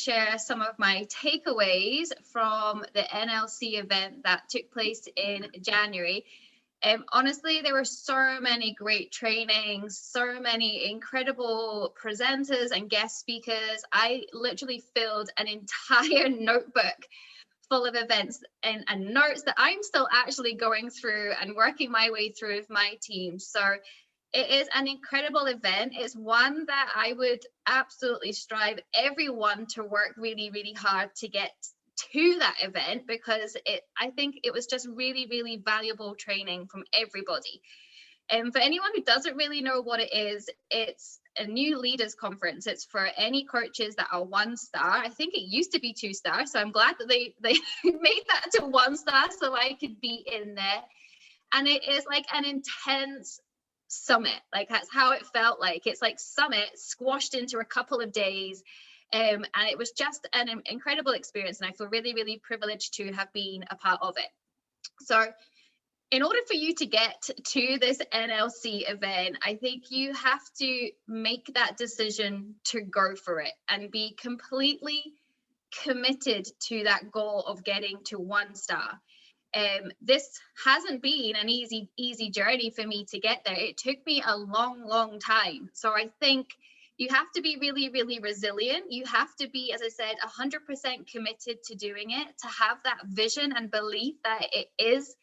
share some of my takeaways from the NLC event that took place in January. Honestly, there were so many great trainings, so many incredible presenters and guest speakers. I literally filled an entire notebook full of events and notes that I'm still actually going through and working my way through with my team. So it is an incredible event. It's one that I would absolutely strive everyone to work really, really hard to get to that event, because I think it was just really, really valuable training from everybody. And for anyone who doesn't really know what it is, it's a new leaders conference. It's for any coaches that are 1-star. I think it used to be 2-star, so I'm glad that they made that to 1-star so I could be in there. And it is like an intense summit. Like, that's how it felt like. It's like summit squashed into a couple of days. And it was just an incredible experience, and I feel really, really privileged to have been a part of it. So in order for you to get to this NLC event, I think you have to make that decision to go for it and be completely committed to that goal of getting to 1-star. This hasn't been an easy journey for me to get there. It took me a long time. So I think you have to be really, really resilient. You have to be, as I said, 100% committed to doing it, to have that vision and belief that it is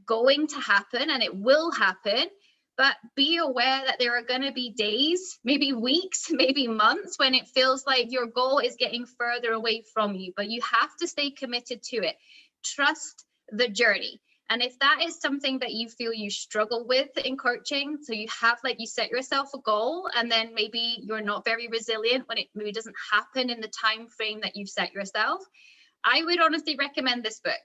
going to happen and it will happen. But be aware that there are going to be days, maybe weeks, maybe months, when it feels like your goal is getting further away from you. But you have to stay committed to it. Trust the journey. And if that is something that you feel you struggle with in coaching, so you set yourself a goal and then maybe you're not very resilient when it maybe doesn't happen in the time frame that you've set yourself, I would honestly recommend this book,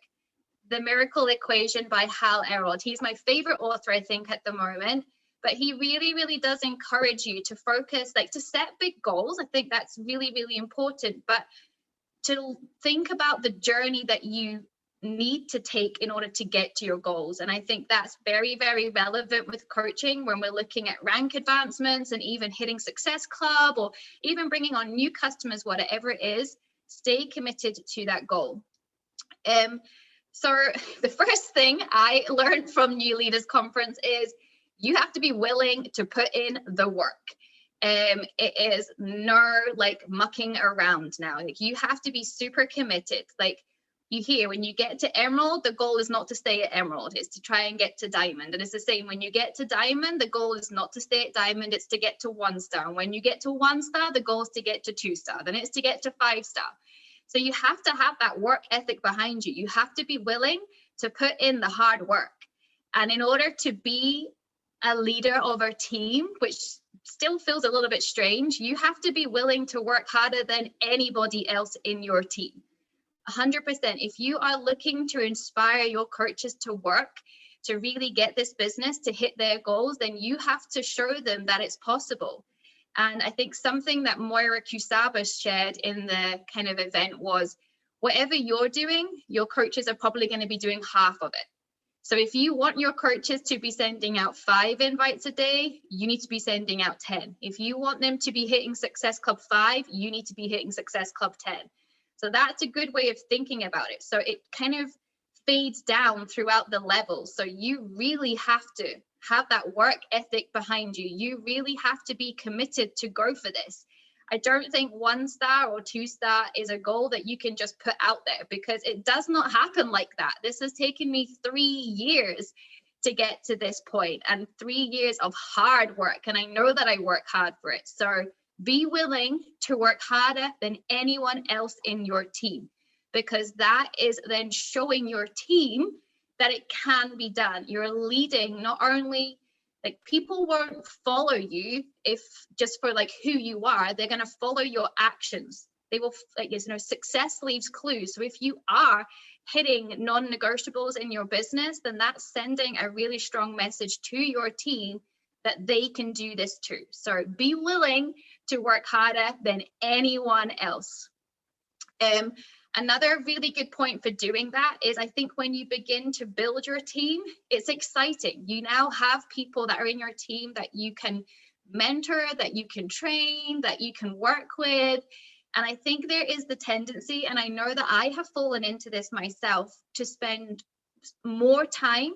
The Miracle Equation by Hal Elrod. He's my favorite author, I think, at the moment, but he really, really does encourage you to focus, like to set big goals. I think that's really, really important, but to think about the journey that you need to take in order to get to your goals. And I think that's very, very relevant with coaching when we're looking at rank advancements and even hitting Success Club or even bringing on new customers, whatever it is. Stay committed to that goal. So the first thing I learned from New Leaders Conference is you have to be willing to put in the work. It is no like mucking around now. Like, you have to be super committed. Like, you hear when you get to Emerald, the goal is not to stay at Emerald, it's to try and get to Diamond. And it's the same when you get to Diamond, the goal is not to stay at Diamond, it's to get to 1-star. And when you get to 1-star, the goal is to get to 2-star, then it's to get to 5-star. So you have to have that work ethic behind you. You have to be willing to put in the hard work. And in order to be a leader of a team, which still feels a little bit strange, you have to be willing to work harder than anybody else in your team. 100%. If you are looking to inspire your coaches to work, to really get this business to hit their goals, then you have to show them that it's possible. And I think something that Moira Kusabas shared in the kind of event was, whatever you're doing, your coaches are probably going to be doing half of it. So if you want your coaches to be sending out 5 invites a day, you need to be sending out 10. If you want them to be hitting Success Club 5, you need to be hitting Success Club 10. So that's a good way of thinking about it. So it kind of fades down throughout the levels. So you really have to have that work ethic behind you. You really have to be committed to go for this. I don't think 1-star or 2-star is a goal that you can just put out there, because it does not happen like that. This has taken me 3 years to get to this point, and 3 years of hard work. And I know that I work hard for it. So be willing to work harder than anyone else in your team, because that is then showing your team that it can be done. You're leading, not only, like, people won't follow you if just for like who you are, they're going to follow your actions. They will, like, success leaves clues. So if you are hitting non-negotiables in your business, then that's sending a really strong message to your team that they can do this too. So be willing to work harder than anyone else. Another really good point for doing that is, I think when you begin to build your team, it's exciting. You now have people that are in your team that you can mentor, that you can train, that you can work with. And I think there is the tendency, and I know that I have fallen into this myself, to spend more time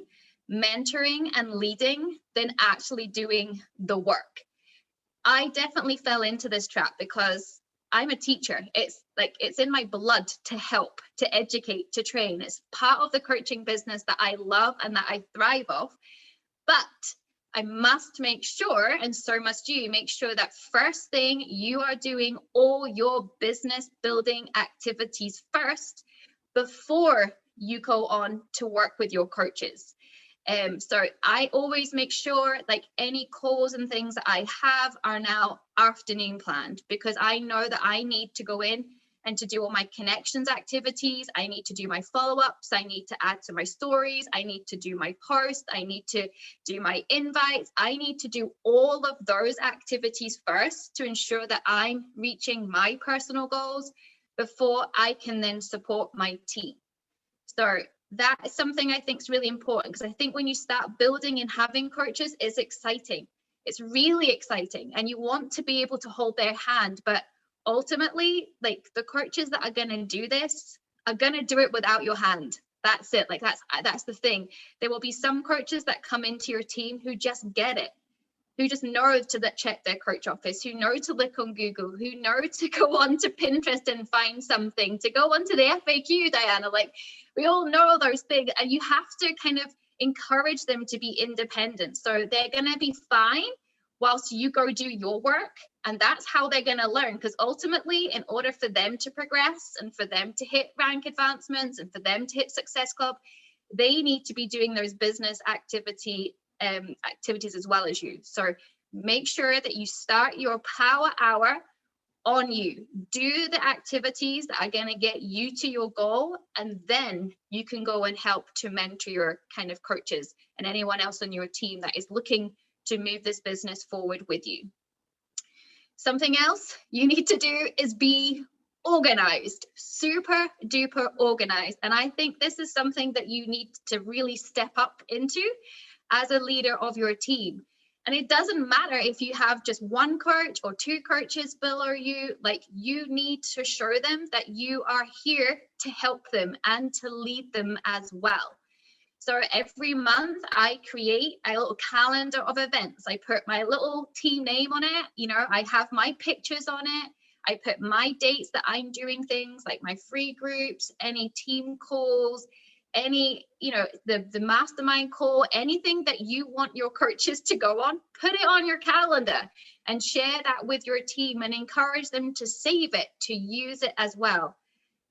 mentoring and leading than actually doing the work. I definitely fell into this trap because I'm a teacher. It's in my blood to help, to educate, to train. It's part of the coaching business that I love and that I thrive off. But I must make sure, and so must you, make sure that first thing you are doing all your business building activities first before you go on to work with your coaches. So I always make sure like any calls and things that I have are now afternoon planned, because I know that I need to go in and to do all my connections activities. I need to do my follow-ups. I need to add to my stories. I need to do my posts. I need to do my invites. I need to do all of those activities first to ensure that I'm reaching my personal goals before I can then support my team. So that is something I think is really important, because I think when you start building and having coaches, it's exciting. It's really exciting, and you want to be able to hold their hand. But ultimately, like, the coaches that are going to do this are going to do it without your hand. That's it. Like, that's the thing. There will be some coaches that come into your team who just get it, who just know to check their coach office, who know to look on Google, who know to go on to Pinterest and find something, to go onto the FAQ, Diana. Like, we all know those things, and you have to kind of encourage them to be independent. So they're going to be fine whilst you go do your work, and that's how they're going to learn. Because ultimately, in order for them to progress and for them to hit rank advancements and for them to hit Success Club, they need to be doing those business activities as well as you. So make sure that you start your power hour on you. Do the activities that are going to get you to your goal, and then you can go and help to mentor your kind of coaches and anyone else on your team that is looking to move this business forward with you. Something else you need to do is be organized, super duper organized. And I think this is something that you need to really step up into as a leader of your team. And it doesn't matter if you have just one coach or two coaches below you. Like, you need to show them that you are here to help them and to lead them as well. So every month I create a little calendar of events. I put my little team name on it. You know, I have my pictures on it. I put my dates that I'm doing things, like my free groups, any team calls, any, you know, the mastermind call, anything that you want your coaches to go on, put it on your calendar and share that with your team and encourage them to save it, to use it as well.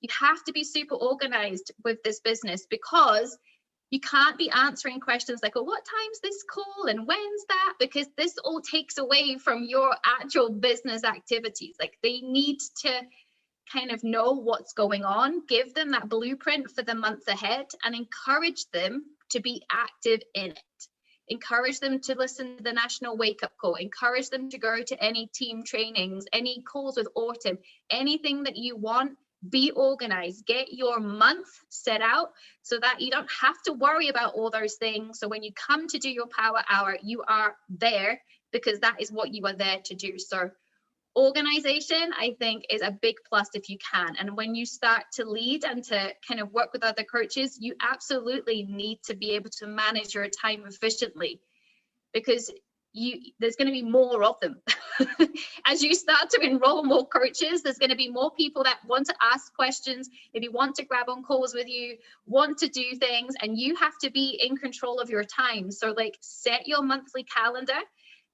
You have to be super organized with this business, because you can't be answering questions like, oh, what time's this call and when's that? Because this all takes away from your actual business activities. Like, they need to kind of know what's going on, give them that blueprint for the month ahead, and encourage them to be active in it. Encourage them to listen to the national wake-up call. Encourage them to go to any team trainings, any calls with Autumn, anything that you want. Be organized. Get your month set out so that you don't have to worry about all those things. So when you come to do your power hour, you are there because that is what you are there to do. So organization, I think, is a big plus if you can. And when you start to lead and to kind of work with other coaches, you absolutely need to be able to manage your time efficiently, because there's going to be more of them. As you start to enroll more coaches, there's going to be more people that want to ask questions, maybe want to grab on calls with you, want to do things, and you have to be in control of your time. So like, set your monthly calendar.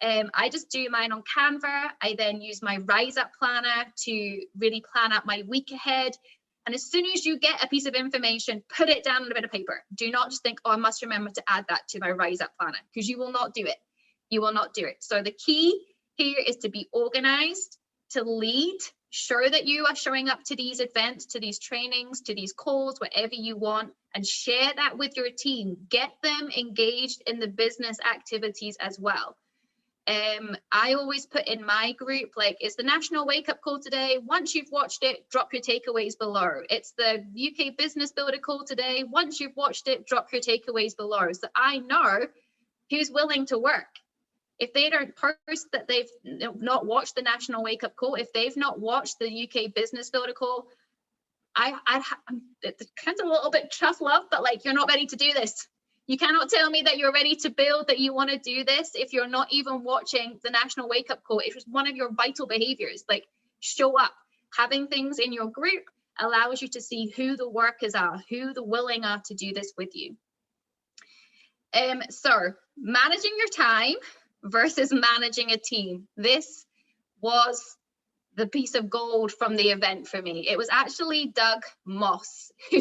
I just do mine on Canva. I then use my Rise Up planner to really plan out my week ahead. And as soon as you get a piece of information, put it down on a bit of paper. Do not just think, oh, I must remember to add that to my Rise Up planner, because you will not do it. You will not do it. So the key here is to be organized, to lead, show that you are showing up to these events, to these trainings, to these calls, whatever you want, and share that with your team. Get them engaged in the business activities as well. I always put in my group, like, it's the national wake up call today. Once you've watched it, drop your takeaways below. It's the UK business builder call today. Once you've watched it, drop your takeaways below. So I know who's willing to work. If they don't post that they've not watched the National Wake Up Call, if they've not watched the UK Business Builder Call, it's kind of a little bit tough love, but like, you're not ready to do this. You cannot tell me that you're ready to build, that you want to do this if you're not even watching the National Wake Up Call. It was one of your vital behaviors. Like, show up. Having things in your group allows you to see who the workers are, who the willing are to do this with you. So managing your time versus managing a team. This was the piece of gold from the event for me. It was actually Doug Moss who,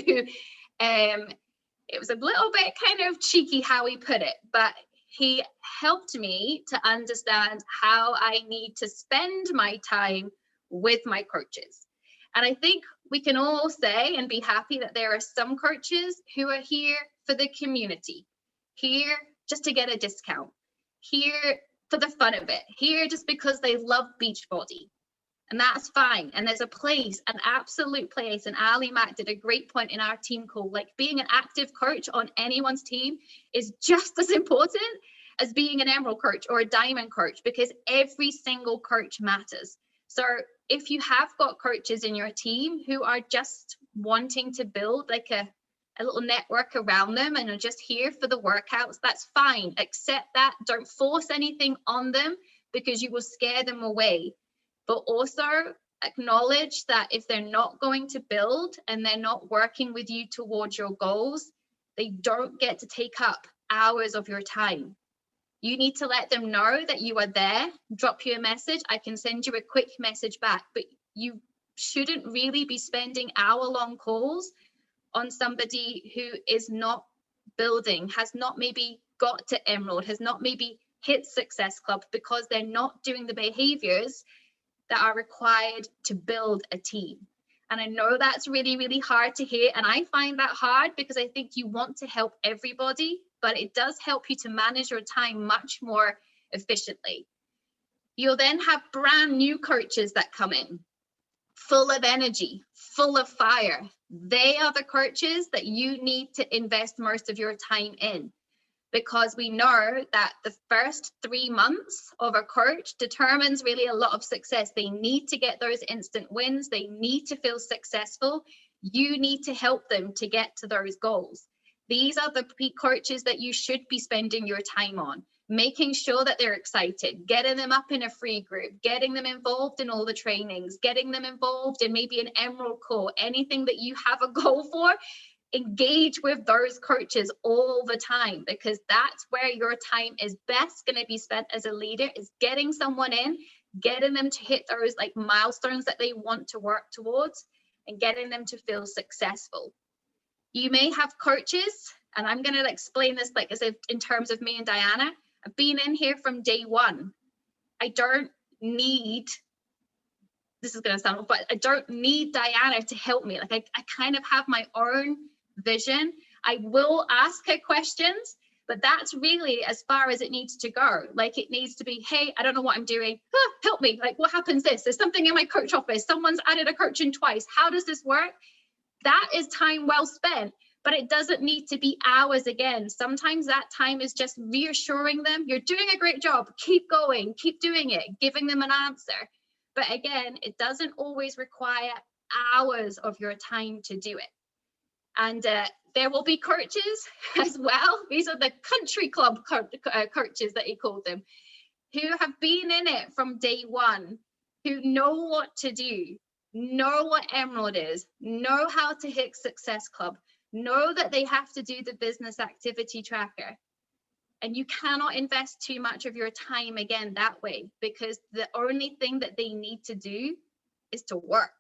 it was a little bit kind of cheeky how he put it, but he helped me to understand how I need to spend my time with my coaches. And I think we can all say and be happy that there are some coaches who are here for the community, here just to get a discount, here for the fun of it, here just because they love Beachbody. And that's fine. And there's a place, an absolute place. And Ali Mack did a great point in our team call. Like, being an active coach on anyone's team is just as important as being an Emerald coach or a Diamond coach, because every single coach matters. So if you have got coaches in your team who are just wanting to build like a little network around them and are just here for the workouts, that's fine. Accept that. Don't force anything on them because you will scare them away. But also acknowledge that if they're not going to build and they're not working with you towards your goals, they don't get to take up hours of your time. You need to let them know that you are there, drop you a message. I can send you a quick message back, but you shouldn't really be spending hour-long calls on somebody who is not building, has not maybe got to Emerald, has not maybe hit Success Club, because they're not doing the behaviors that are required to build a team. And I know that's really, really hard to hear. And I find that hard because I think you want to help everybody, but it does help you to manage your time much more efficiently. You'll then have brand new coaches that come in, full of energy, full of fire. They are the coaches that you need to invest most of your time in, because we know that the first 3 months of a coach determines really a lot of success. They need to get those instant wins. They need to feel successful. You need to help them to get to those goals. These are the coaches that you should be spending your time on, making sure that they're excited, getting them up in a free group, getting them involved in all the trainings, getting them involved in maybe an Emerald call, anything that you have a goal for. Engage with those coaches all the time, because that's where your time is best going to be spent as a leader, is getting someone in, getting them to hit those like milestones that they want to work towards, and getting them to feel successful. You may have coaches, and I'm going to explain this like as if in terms of me and Diana. I've been in here from day one. I don't need, this is going to sound, but I don't need Diana to help me. Like I kind of have my own vision. I will ask her questions, but that's really as far as it needs to go. Like, it needs to be, hey, I don't know what I'm doing. Help me. Like, what happens this? There's something in my coach office. Someone's added a coach in twice. How does this work? That is time well spent, but it doesn't need to be hours again. Sometimes that time is just reassuring them, you're doing a great job. Keep going, keep doing it, giving them an answer. But again, it doesn't always require hours of your time to do it. And there will be coaches as well. These are the country club coaches that he called them, who have been in it from day one, who know what to do, know what Emerald is, know how to hit Success Club, know that they have to do the business activity tracker. And you cannot invest too much of your time again that way, because the only thing that they need to do is to work.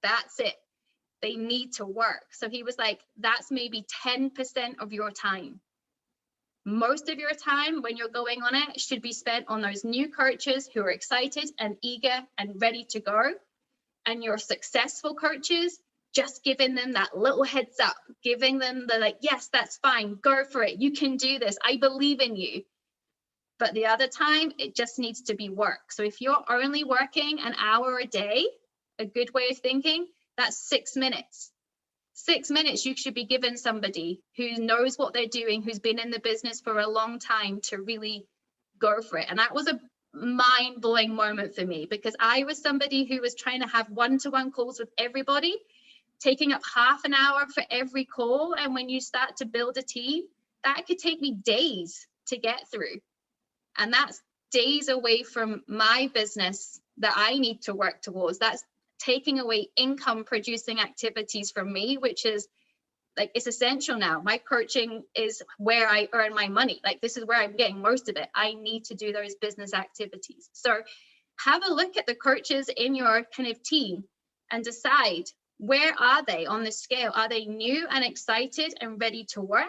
That's it. They need to work. So he was like, that's maybe 10% of your time. Most of your time when you're going on it should be spent on those new coaches who are excited and eager and ready to go. And your successful coaches, just giving them that little heads up, giving them the like, yes, that's fine, go for it, you can do this, I believe in you. But the other time, it just needs to be work. So if you're only working an hour a day, a good way of thinking, that's 6 minutes. 6 minutes you should be given somebody who knows what they're doing, who's been in the business for a long time, to really go for it. And that was a mind-blowing moment for me, because I was somebody who was trying to have one-to-one calls with everybody, taking up half an hour for every call. And when you start to build a team, that could take me days to get through. And that's days away from my business that I need to work towards. That's taking away income producing activities from me, which is like, it's essential now. My coaching is where I earn my money. Like, this is where I'm getting most of it. I need to do those business activities. So have a look at the coaches in your kind of team and decide, where are they on the scale? Are they new and excited and ready to work?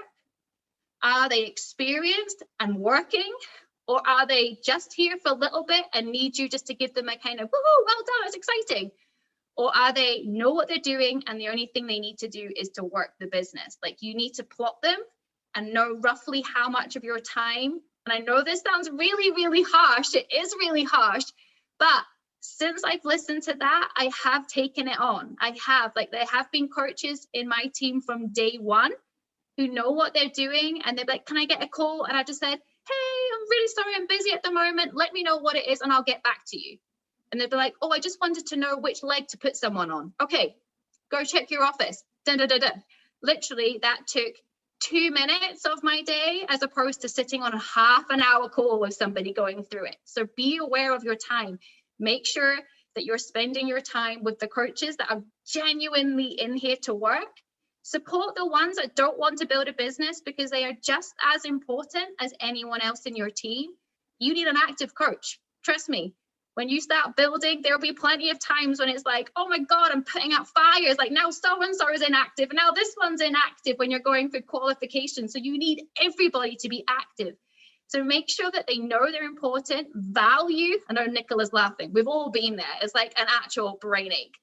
Are they experienced and working? Or are they just here for a little bit and need you just to give them a kind of, woohoo, well done, it's exciting? Or are they know what they're doing and the only thing they need to do is to work the business? Like, you need to plot them and know roughly how much of your time. And I know this sounds really, really harsh. It is really harsh. But since I've listened to that, I have taken it on. I have, like, there have been coaches in my team from day one who know what they're doing. And they're like, can I get a call? And I just said, hey, I'm really sorry, I'm busy at the moment. Let me know what it is and I'll get back to you. And they'd be like, oh, I just wanted to know which leg to put someone on. Okay, go check your office. Dun, dun, dun, dun. Literally, that took 2 minutes of my day, as opposed to sitting on a half an hour call with somebody going through it. So be aware of your time. Make sure that you're spending your time with the coaches that are genuinely in here to work. Support the ones that don't want to build a business, because they are just as important as anyone else in your team. You need an active coach. Trust me. When you start building, there'll be plenty of times when it's like, oh my God, I'm putting out fires. Like, now so-and-so is inactive, and now this one's inactive when you're going for qualification. So you need everybody to be active. So make sure that they know they're important, value. I know Nicola's laughing. We've all been there. It's like an actual brain ache.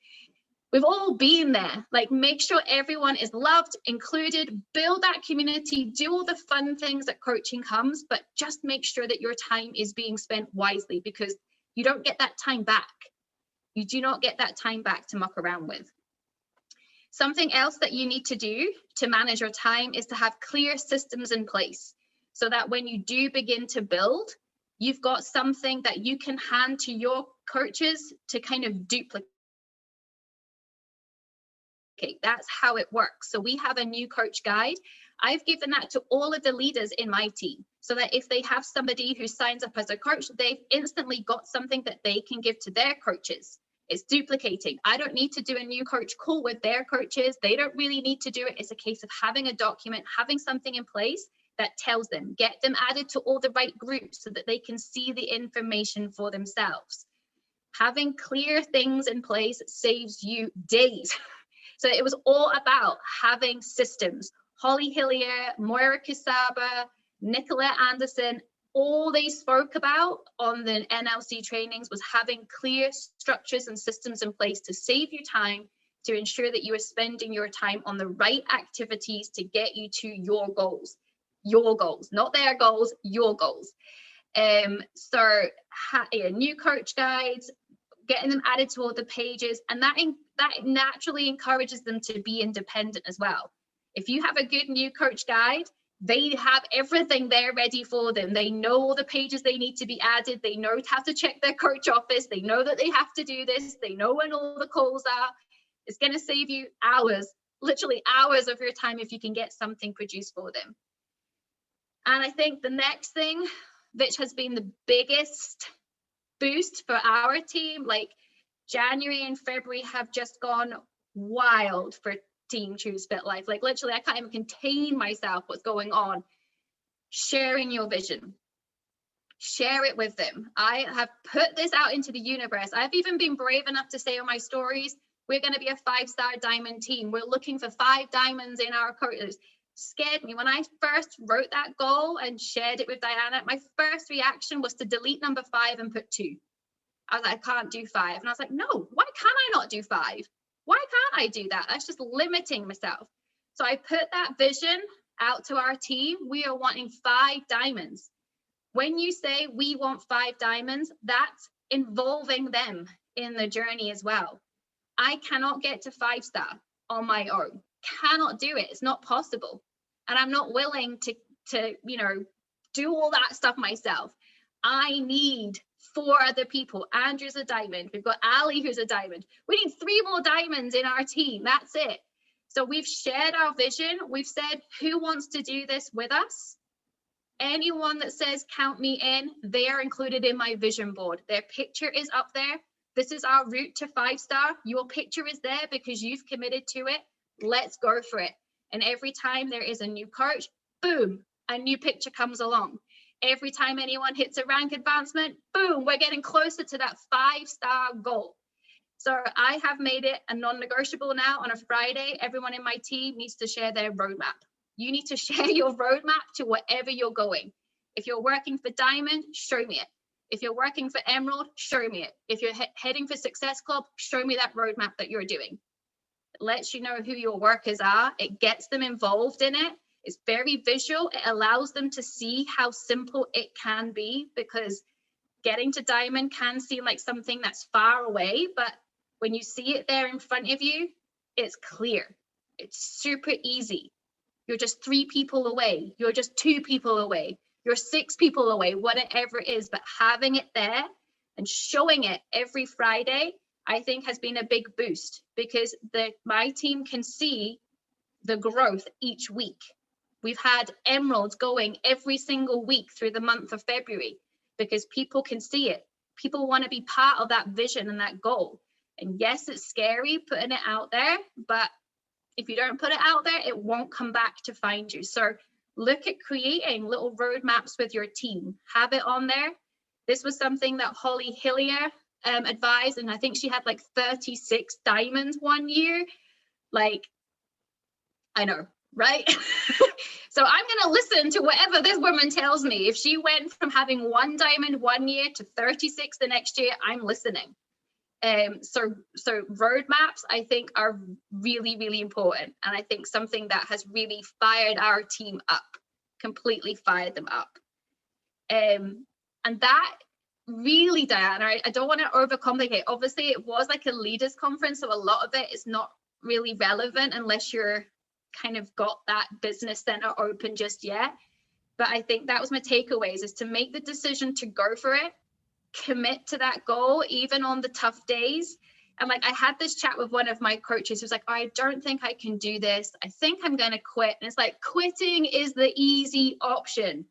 We've all been there. Like, make sure everyone is loved, included, build that community, do all the fun things that coaching comes, but just make sure that your time is being spent wisely, because you don't get that time back. You do not get that time back to muck around with. Something else that you need to do to manage your time is to have clear systems in place, so that when you do begin to build, you've got something that you can hand to your coaches to kind of duplicate. That's how it works. So we have a new coach guide. I've given that to all of the leaders in my team, so that if they have somebody who signs up as a coach, they've instantly got something that they can give to their coaches. It's duplicating. I don't need to do a new coach call with their coaches. They don't really need to do it. It's a case of having a document, having something in place that tells them, get them added to all the right groups so that they can see the information for themselves. Having clear things in place saves you days. So it was all about having systems. Holly Hillier, Moira Kisaba, Nicola Anderson, all they spoke about on the NLC trainings was having clear structures and systems in place to save you time, to ensure that you are spending your time on the right activities to get you to your goals, not their goals, your goals. New coach guides, getting them added to all the pages, and that naturally encourages them to be independent as well. If you have a good new coach guide, they have everything there ready for them. They know all the pages they need to be added. They know how to check their coach office. They know that they have to do this. They know when all the calls are. It's going to save you hours, literally hours of your time, if you can get something produced for them. And I think the next thing, which has been the biggest boost for our team, like January and February have just gone wild for Team Choose Fit Life. Like, literally, I can't even contain myself what's going on. Sharing your vision. Share it with them. I have put this out into the universe. I've even been brave enough to say on my stories, we're going to be a 5-star diamond team. We're looking for 5 diamonds in our coaches. Scared me. When I first wrote that goal and shared it with Diana, my first reaction was to delete number 5 and put 2. I was like, I can't do 5. And I was like, no, why can I not do 5? Why can't I do that? That's just limiting myself. So I put that vision out to our team. We are wanting 5 diamonds. When you say we want 5 diamonds, that's involving them in the journey as well. I cannot get to 5-star on my own. Cannot do it. It's not possible. And I'm not willing to do all that stuff myself. I need 4 other people. Andrew's a diamond. We've got Ali, who's a diamond. We need 3 more diamonds in our team. That's it. So we've shared our vision. We've said, who wants to do this with us? Anyone that says, count me in, they are included in my vision board. Their picture is up there. This is our route to 5-star. Your picture is there because you've committed to it. Let's go for it. And every time there is a new coach, boom, a new picture comes along. Every time anyone hits a rank advancement, boom, we're getting closer to that 5-star goal. So I have made it a non-negotiable now. On a Friday, everyone in my team needs to share their roadmap. You need to share your roadmap to wherever you're going. If you're working for Diamond, show me it. If you're working for Emerald, show me it. If you're heading for Success Club, show me that roadmap that you're doing. It lets you know who your workers are. It gets them involved in it. It's very visual. It allows them to see how simple it can be, because getting to Diamond can seem like something that's far away, but when you see it there in front of you, it's clear. It's super easy. You're just 3 people away. You're just 2 people away. You're 6 people away, whatever it is. But having it there and showing it every Friday, I think has been a big boost, because my team can see the growth each week. We've had emeralds going every single week through the month of February, because people can see it. People want to be part of that vision and that goal. And yes, it's scary putting it out there, but if you don't put it out there, it won't come back to find you. So look at creating little roadmaps with your team. Have it on there. This was something that Holly Hillier advised, and I think she had like 36 diamonds one year. Like, I know, right? So I'm going to listen to whatever this woman tells me. If she went from having 1 diamond one year to 36 the next year, I'm listening. So roadmaps, I think, are really, really important. And I think something that has really fired our team up, completely fired them up. And that really, Diana, I don't want to overcomplicate. Obviously, it was like a leaders conference, so a lot of it is not really relevant unless you're kind of got that business center open just yet. But I think that was my takeaways, is to make the decision to go for it, commit to that goal, even on the tough days. And like, I had this chat with one of my coaches who's like, oh, I don't think I can do this. I think I'm going to quit. And it's like, quitting is the easy option.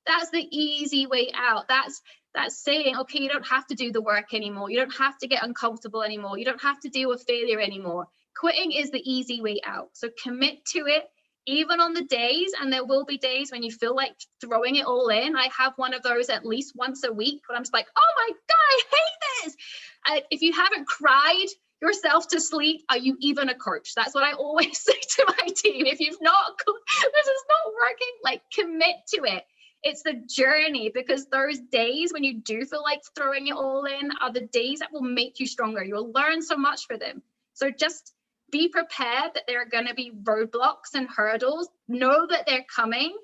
That's the easy way out. That's saying, okay, you don't have to do the work anymore. You don't have to get uncomfortable anymore. You don't have to deal with failure anymore. Quitting is the easy way out. So commit to it, even on the days, and there will be days when you feel like throwing it all in. I have one of those at least once a week when I'm just like, oh my God, I hate this. If you haven't cried yourself to sleep, are you even a coach? That's what I always say to my team. If you've not, this is not working, like, commit to it. It's the journey, because those days when you do feel like throwing it all in are the days that will make you stronger. You'll learn so much for them. So just be prepared that there are going to be roadblocks and hurdles. Know that they're coming,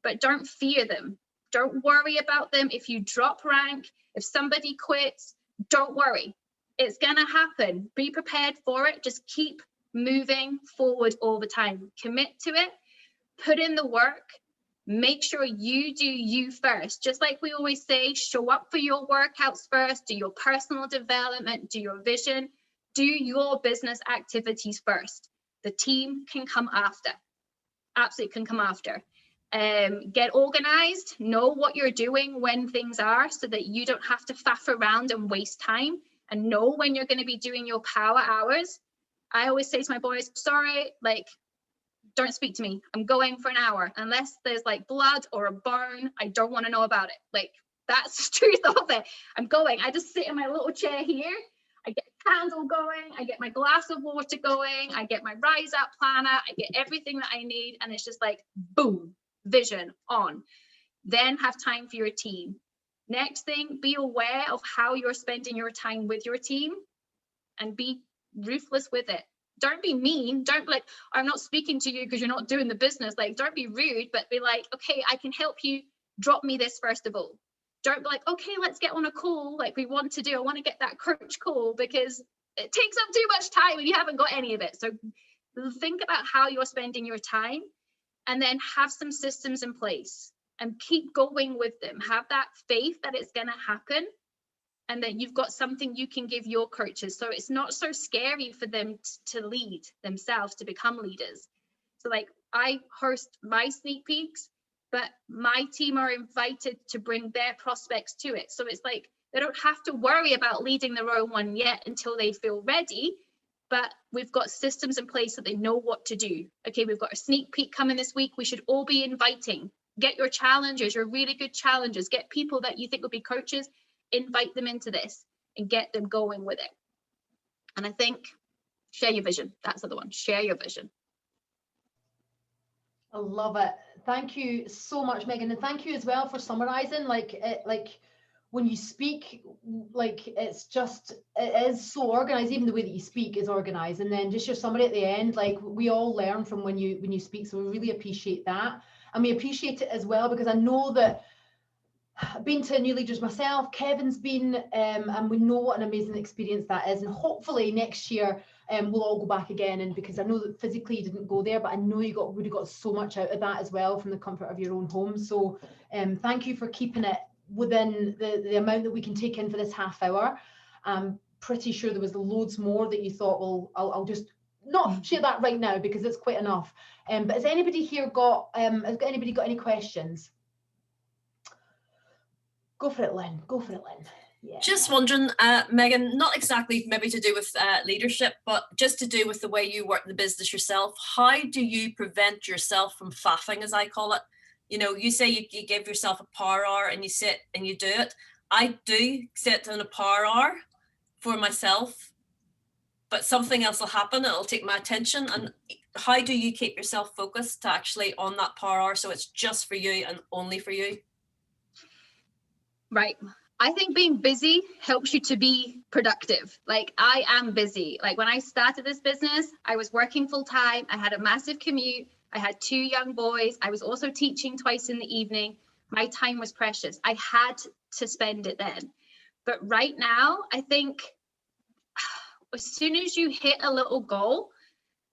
but don't fear them. Don't worry about them. If you drop rank, if somebody quits, don't worry. It's going to happen. Be prepared for it. Just keep moving forward all the time. Commit to it. Put in the work. Make sure you do you first. Just like we always say, show up for your workouts first. Do your personal development. Do your vision. Do your business activities first. The team can come after. Absolutely can come after. Get organized. Know what you're doing when things are, so that you don't have to faff around and waste time. And know when you're going to be doing your power hours. I always say to my boys, sorry, like, don't speak to me. I'm going for an hour. Unless there's like blood or a burn, I don't want to know about it. Like, that's the truth of it. I'm going. I just sit in my little chair here. I get a candle going. I get my glass of water going. I get my Rise Up planner. I get everything that I need. And it's just like, boom, vision on. Then have time for your team. Next thing, be aware of how you're spending your time with your team and be ruthless with it. Don't be mean. Don't be like, I'm not speaking to you because you're not doing the business. Like, don't be rude, but be like, okay, I can help you. Drop me this first of all. Don't be like, okay, let's get on a call like we want to do. I want to get that coach call, because it takes up too much time and you haven't got any of it. So think about how you're spending your time, and then have some systems in place. and keep going with them. Have that faith that it's going to happen, and that you've got something you can give your coaches. So it's not so scary for them to lead themselves, to become leaders. So like, I host my sneak peeks, but my team are invited to bring their prospects to it. So it's like, they don't have to worry about leading their own one yet until they feel ready. But we've got systems in place that they know what to do. Okay, we've got a sneak peek coming this week. We should all be inviting. Get your challengers, your really good challengers. Get people that you think will be coaches. Invite them into this and get them going with it. And I think share your vision. That's the other one. Share your vision. I love it. Thank you so much, Megan, and thank you as well for summarizing. Like when you speak, like it is so organized. Even the way that you speak is organized, and then just your summary at the end. Like, we all learn from when you speak, so we really appreciate that, and we appreciate it as well because I know that I've been to New Leaders myself. Kevin's been, and we know what an amazing experience that is. And hopefully next year we'll all go back again. And because I know that physically you didn't go there, but I know you would have got so much out of that as well from the comfort of your own home. So thank you for keeping it within the amount that we can take in for this half hour. I'm pretty sure there was loads more that you thought, well, I'll just not share that right now because it's quite enough. But has anybody here has anybody got any questions? Go for it, Lynn. Go for it, Lynn. Yeah. Just wondering, Megan, not exactly maybe to do with leadership, but just to do with the way you work the business yourself. How do you prevent yourself from faffing, as I call it? You know, you say you give yourself a power hour and you sit and you do it. I do sit in a power hour for myself, but something else will happen. It'll take my attention. And how do you keep yourself focused to actually on that power hour so it's just for you and only for you? Right. I think being busy helps you to be productive. Like, I am busy. Like, when I started this business, I was working full time. I had a massive commute. I had 2 young boys. I was also teaching twice in the evening. My time was precious. I had to spend it then. But right now, I think as soon as you hit a little goal,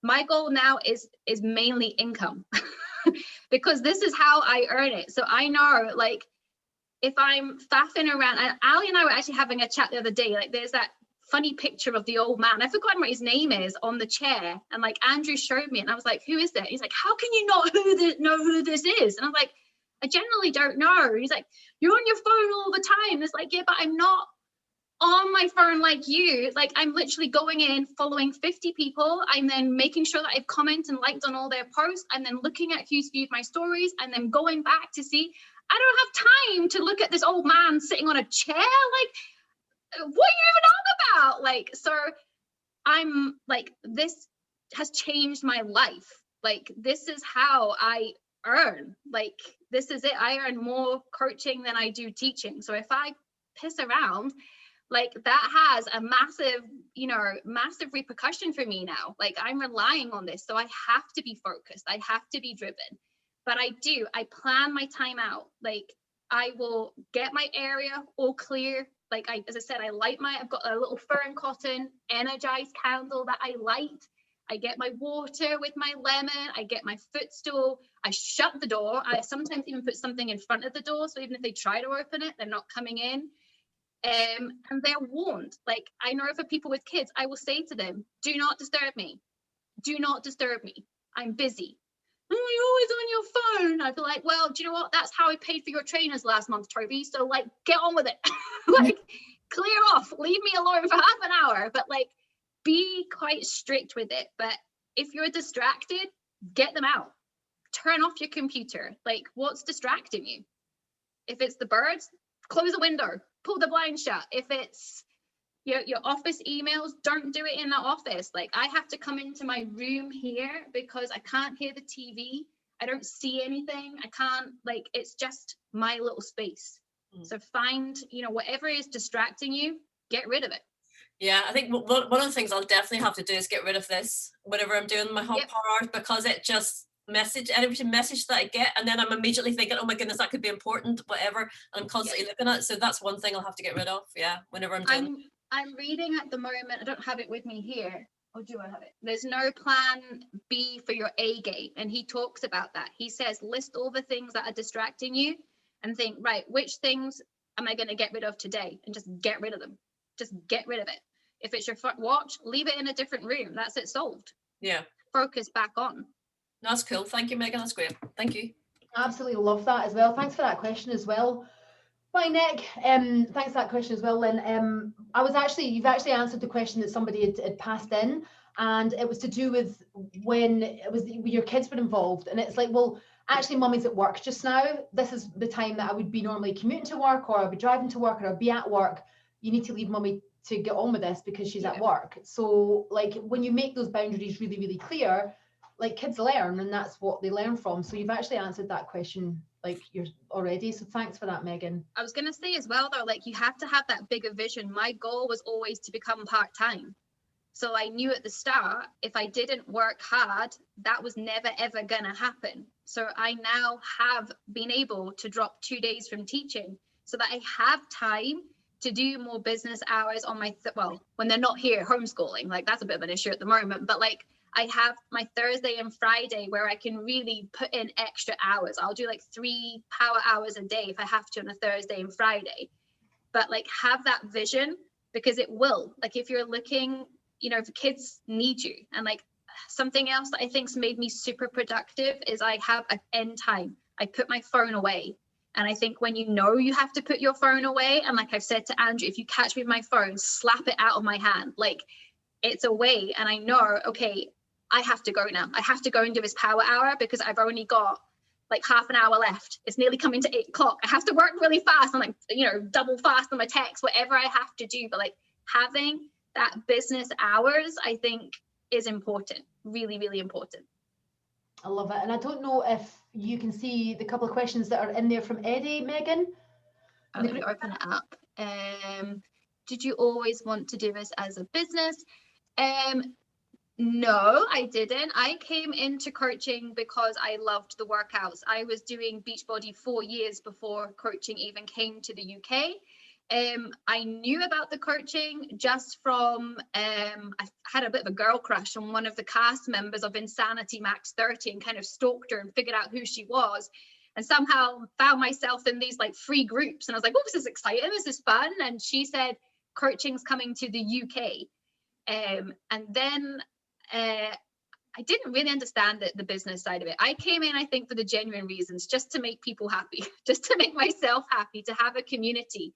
my goal now is mainly income because this is how I earn it. So I know, like, if I'm faffing around, and Ali and I were actually having a chat the other day, like, there's that funny picture of the old man, I've forgotten what his name is, on the chair, and like Andrew showed me and I was like, who is that? He's like, how can you not know who this is? And I was like, I generally don't know. He's like, you're on your phone all the time. It's like, yeah, but I'm not on my phone like you. Like, I'm literally going in, following 50 people. I'm then making sure that I've commented and liked on all their posts, and then looking at who's viewed my stories, and then going back to see. I don't have time to look at this old man sitting on a chair. Like, what are you even on about? Like, so I'm like, this has changed my life. Like, this is how I earn. Like, this is it. I earn more coaching than I do teaching. So if I piss around, like, that has a massive, massive repercussion for me now. Like, I'm relying on this. So I have to be focused. I have to be driven. But I plan my time out. Like, I will get my area all clear. Like, as I said, I've got a little fern cotton energized candle that I light. I get my water with my lemon. I get my footstool. I shut the door. I sometimes even put something in front of the door. So even if they try to open it, they're not coming in. And they're warned. Like, I know for people with kids, I will say to them, do not disturb me. Do not disturb me. I'm busy. Oh, you're always on your phone. I'd be like, well, do you know what? That's how I paid for your trainers last month, Toby. So, like, get on with it. Like, clear off. Leave me alone for half an hour. But, like, be quite strict with it. But if you're distracted, get them out. Turn off your computer. Like, what's distracting you? If it's the birds, close the window. Pull the blind shut. If it's your office emails, don't do it in the office. Like, I have to come into my room here because I can't hear the TV. I don't see anything. I can't, like, it's just my little space. So find, whatever is distracting you, get rid of it. Yeah, I think one of the things I'll definitely have to do is get rid of this whenever I'm doing my hot power hours, because it just every message that I get, and then I'm immediately thinking, oh my goodness, that could be important, whatever, and I'm constantly looking at it. So that's one thing I'll have to get rid of, whenever I'm doing I'm reading at the moment, I don't have it with me here, or do I have it? There's no plan B for your A game. And he talks about that. He says, list all the things that are distracting you and think, right, which things am I going to get rid of today? And just get rid of them. Just get rid of it. If it's your watch, leave it in a different room. That's it, solved. Yeah. Focus back on. That's cool. Thank you, Megan. That's great. Thank you. Absolutely love that as well. Thanks for that question as well. Bye, Nick. Thanks for that question as well, Lynn. You've actually answered the question that somebody had passed in, and it was to do with when your kids were involved. And it's like, well, actually, Mummy's at work just now. This is the time that I would be normally commuting to work, or I'd be driving to work, or I'd be at work. You need to leave Mummy to get on with this because she's at work. So like when you make those boundaries really, really clear, like kids learn, and that's what they learn from. So you've actually answered that question like you're already. So thanks for that, Megan. I was going to say as well, though, like you have to have that bigger vision. My goal was always to become part-time. So I knew at the start, if I didn't work hard, that was never, ever going to happen. So I now have been able to drop 2 days from teaching so that I have time to do more business hours on my, when they're not here homeschooling, like that's a bit of an issue at the moment, but like I have my Thursday and Friday where I can really put in extra hours. I'll do like 3 power hours a day if I have to on a Thursday and Friday, but like have that vision because it will, like if you're looking, you know, if kids need you. And like something else that I think's made me super productive is I have an end time. I put my phone away. And I think when you know you have to put your phone away, and like I've said to Andrew, if you catch me with my phone, slap it out of my hand. Like it's away. And I know, okay, I have to go now. I have to go and do this power hour because I've only got like half an hour left. It's nearly coming to 8 o'clock. I have to work really fast and like, you know, double fast on my text, whatever I have to do. But like having that business hours, I think is important. Really, really important. I love it. And I don't know if you can see the couple of questions that are in there from Eddie, Megan. Let me open it up. Did you always want to do this as a business? No, I didn't. I came into coaching because I loved the workouts. I was doing Beachbody 4 years before coaching even came to the UK. I knew about the coaching just from, I had a bit of a girl crush on one of the cast members of Insanity Max 30 and kind of stalked her and figured out who she was. And somehow found myself in these like free groups. And I was like, oh, this is exciting. This is fun. And she said, coaching's coming to the UK. And then I didn't really understand the business side of it. I came in, I think, for the genuine reasons, just to make people happy, just to make myself happy, to have a community.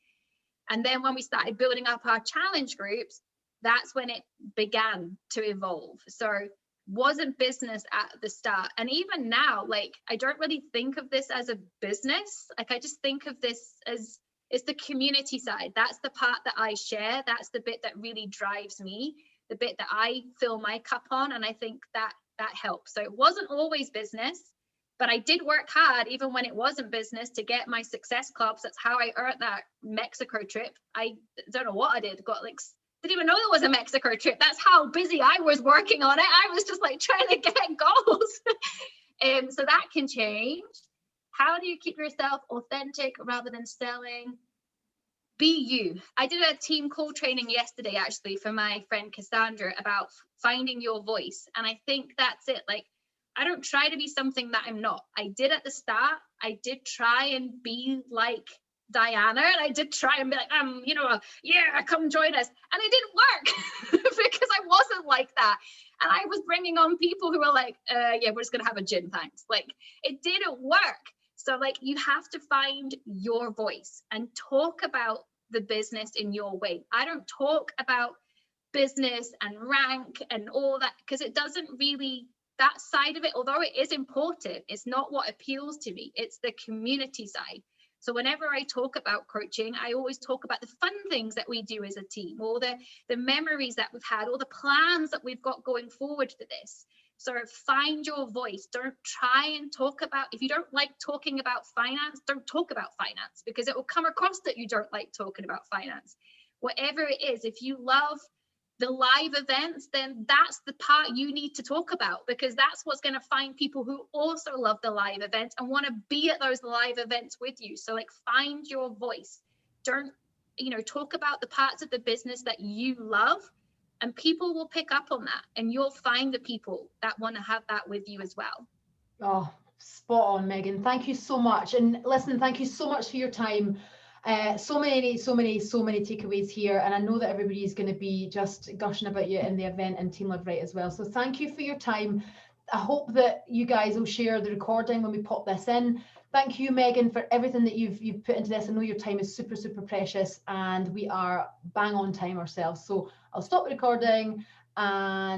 And then when we started building up our challenge groups, that's when it began to evolve. So wasn't business at the start. And even now, like, I don't really think of this as a business. Like, I just think of this as it's the community side. That's the part that I share. That's the bit that really drives me, the bit that I fill my cup on. And I think that helps. So it wasn't always business. But I did work hard, even when it wasn't business, to get my success clubs. That's how I earned that Mexico trip. I don't know what I did. Didn't even know there was a Mexico trip. That's how busy I was working on it. I was just like trying to get goals. So that can change. How do you keep yourself authentic rather than selling? Be you. I did a team call training yesterday, actually, for my friend Cassandra about finding your voice. And I think that's it. Like, I don't try to be something that I'm not. I did at the start. I did try and be like Diana, and I did try and be like, yeah, come join us. And it didn't work because I wasn't like that. And I was bringing on people who were like, yeah, we're just going to have a gin, thanks. Like, it didn't work. So like, you have to find your voice and talk about the business in your way. I don't talk about business and rank and all that because it doesn't really, that side of it, although it is important, it's not what appeals to me. It's the community side. So whenever I talk about coaching, I always talk about the fun things that we do as a team, or the memories that we've had, or the plans that we've got going forward for this. So find your voice. Don't try and talk about, if you don't like talking about finance, don't talk about finance, because it will come across that you don't like talking about finance. Whatever it is, if you love the live events, then that's the part you need to talk about, because that's what's going to find people who also love the live events and want to be at those live events with you. So like, find your voice. Don't, talk about the parts of the business that you love And people will pick up on that, and you'll find the people that want to have that with you as well. Oh, spot on, Megan. Thank you so much. And listen, thank you so much for your time. So many takeaways here. And I know that everybody is going to be just gushing about you in the event and Team Livewright as well. So thank you for your time. I hope that you guys will share the recording when we pop this in. Thank you, Megan, for everything that you've put into this. I know your time is super precious, and we are bang on time ourselves. So I'll stop the recording and